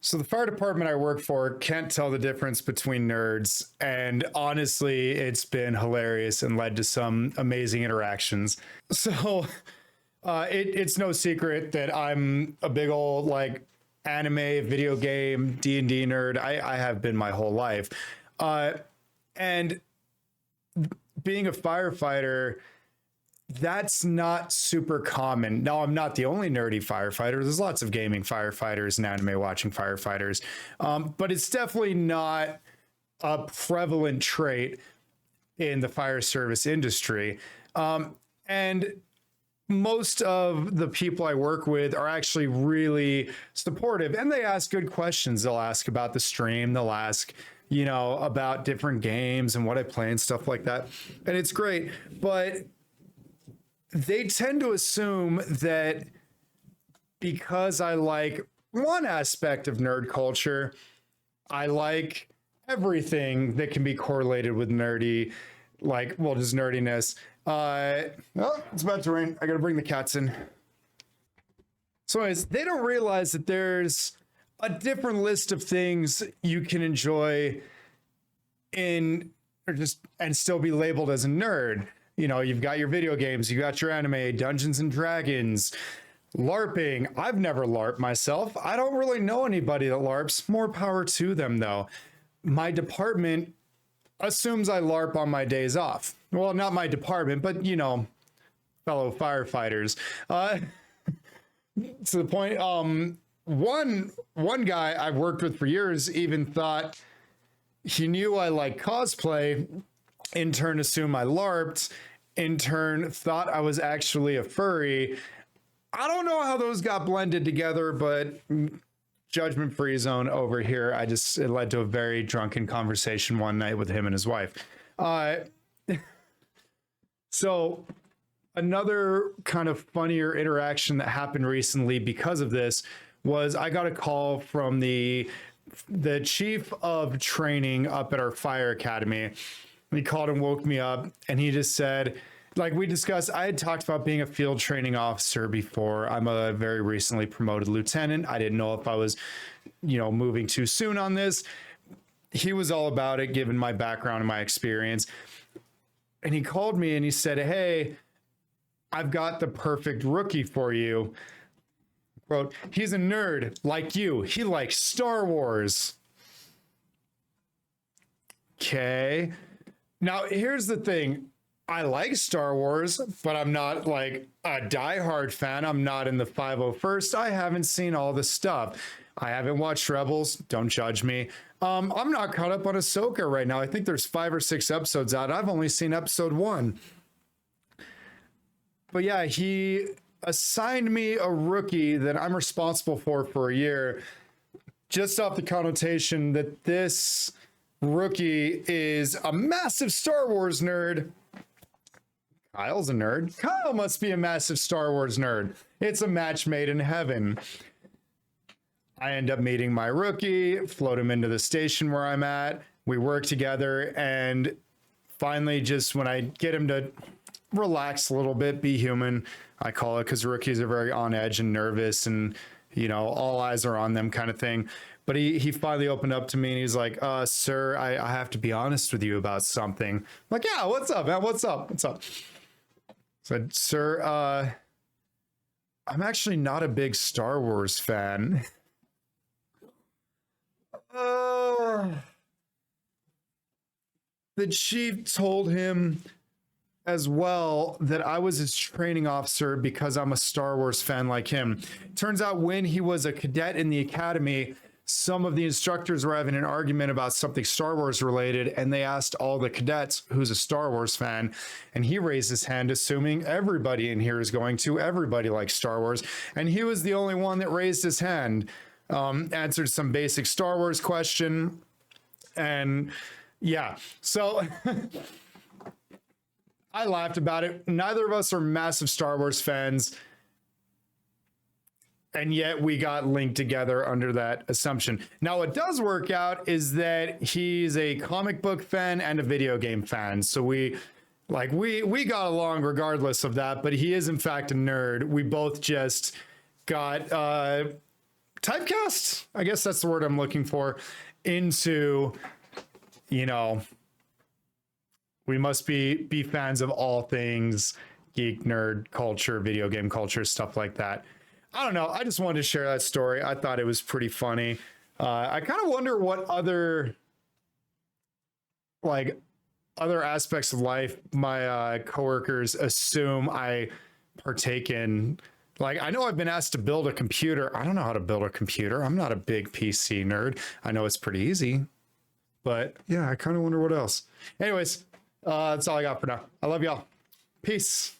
So the fire department I work for can't tell the difference between nerds, and honestly, it's been hilarious and led to some amazing interactions. So it's no secret that I'm a big old like anime, video game, D&D nerd. I have been my whole life, and being a firefighter, that's not super common. Now, I'm not the only nerdy firefighter. There's lots of gaming firefighters and anime watching firefighters, but it's definitely not a prevalent trait in the fire service industry. And most of the people I work with are actually really supportive, and they ask good questions. They'll ask about the stream. They'll ask, about different games and what I play and stuff like that. And it's great, but they tend to assume that because I like one aspect of nerd culture, I like everything that can be correlated with nerdy, just nerdiness. It's about to rain. I gotta bring the cats in. So anyways, they don't realize that there's a different list of things you can enjoy and still be labeled as a nerd. You've got your video games, you got your anime, Dungeons and Dragons, LARPing. I've never LARPed myself. I don't really know anybody that LARPs. More power to them, though. My department assumes I LARP on my days off. Well, not my department, but, fellow firefighters. To the point, one guy I've worked with for years even thought he knew I like cosplay, in turn assumed I LARPed, in turn thought I was actually a furry. I don't know how those got blended together, but judgment free zone over here. It led to a very drunken conversation one night with him and his wife. So another kind of funnier interaction that happened recently because of this was I got a call from the chief of training up at our fire academy. He called and woke me up, and he just said, we discussed, I had talked about being a field training officer before. I'm a very recently promoted lieutenant. I didn't know if I was, moving too soon on this. He was all about it, given my background and my experience. And he called me and he said, "Hey, I've got the perfect rookie for you." Quote, "He's a nerd like you. He likes Star Wars." Okay. Now, here's the thing. I like Star Wars, but I'm not like a diehard fan. I'm not in the 501st. I haven't seen all the stuff. I haven't watched Rebels. Don't judge me. I'm not caught up on Ahsoka right now. I think there's 5 or 6 episodes out. I've only seen episode 1. But yeah, he assigned me a rookie that I'm responsible for a year, just off the connotation that this rookie is a massive Star Wars nerd. Kyle's a nerd. Kyle must be a massive Star Wars nerd. It's a match made in heaven. I end up meeting my rookie, float him into the station where I'm at. We work together, and finally, just when I get him to relax a little bit, be human, I call it, because rookies are very on edge and nervous, and all eyes are on them kind of thing. But he finally opened up to me, and he's like, "Sir, I have to be honest with you about something." I'm like, "Yeah, what's up, man? What's up? What's up?" Said, "Sir, I'm actually not a big Star Wars fan." The chief told him as well that I was his training officer because I'm a Star Wars fan like him. Turns out when he was a cadet in the academy, some of the instructors were having an argument about something Star Wars related, and they asked all the cadets who's a Star Wars fan, and he raised his hand, assuming everybody in here is going to. Everybody likes Star Wars, and he was the only one that raised his hand, answered some basic Star Wars question, and yeah, so I laughed about it. Neither of us are massive Star Wars fans, and yet we got linked together under that assumption. Now, what does work out is that he's a comic book fan and a video game fan. So we got along regardless of that, but he is in fact a nerd. We both just got typecast, I guess that's the word I'm looking for, into, you know, we must be fans of all things geek, nerd culture, video game culture, stuff like that. I don't know. I just wanted to share that story. I thought it was pretty funny. I kind of wonder what other aspects of life my coworkers assume I partake in. Like, I know I've been asked to build a computer. I don't know how to build a computer. I'm not a big PC nerd. I know it's pretty easy, but yeah, I kind of wonder what else. Anyways, that's all I got for now. I love y'all. Peace.